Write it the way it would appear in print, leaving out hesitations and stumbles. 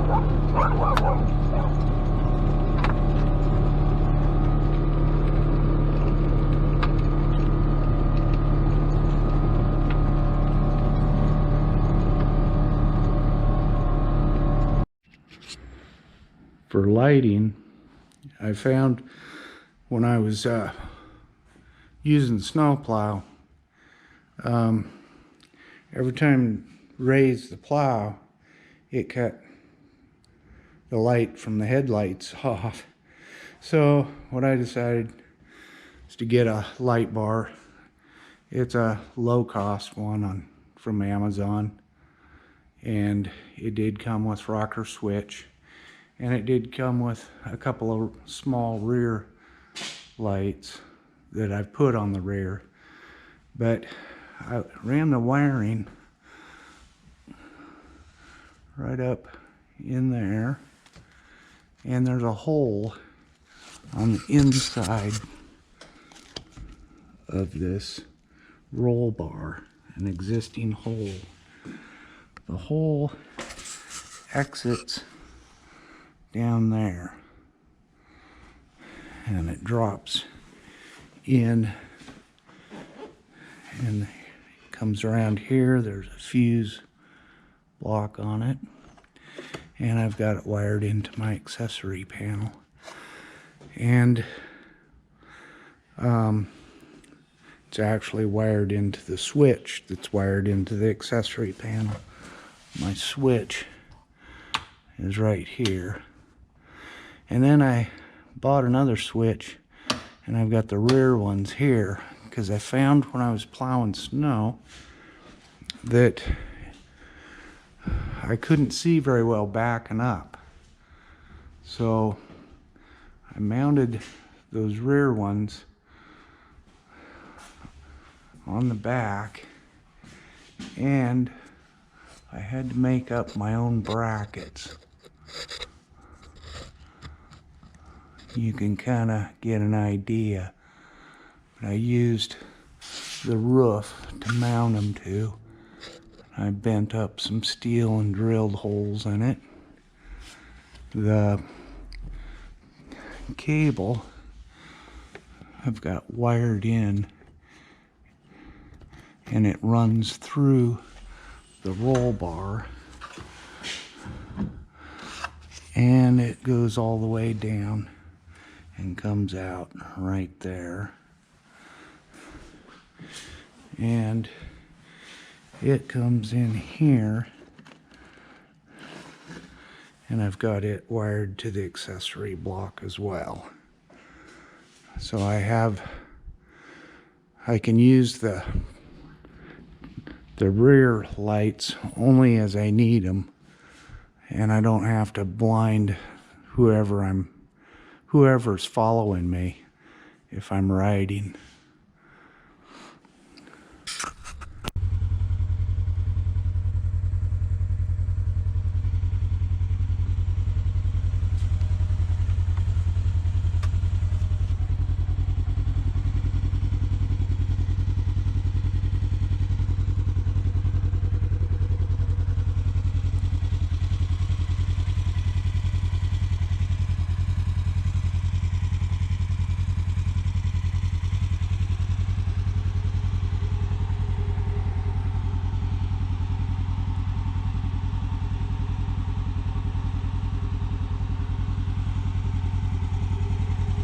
For lighting, I found when I was using snowplow, every time I raised the plow, it cut the light from the headlights off. So what I decided is to get a light bar. It's a low-cost one from Amazon, and it did come with rocker switch. And it did come with a couple of small rear lights that I've put on the rear. But I ran the wiring right up in there. And there's a hole on the inside of this roll bar, an existing hole. The hole exits down there, and it drops in and comes around here. There's a fuse block on it, and I've got it wired into my accessory panel. And it's actually wired into the switch that's wired into the accessory panel. My switch is right here. And then I bought another switch, and I've got the rear ones here, because I found when I was plowing snow that I couldn't see very well backing up. So I mounted those rear ones on the back, and I had to make up my own brackets. You can kind of get an idea. But I used the roof to mount them to. I bent up some steel and drilled holes in it. The cable I've got wired in, and it runs through the roll bar, and it goes all the way down and comes out right there. And it comes in here, and I've got it wired to the accessory block as well. So I can use the rear lights only as I need them, and I don't have to blind whoever's following me if I'm riding.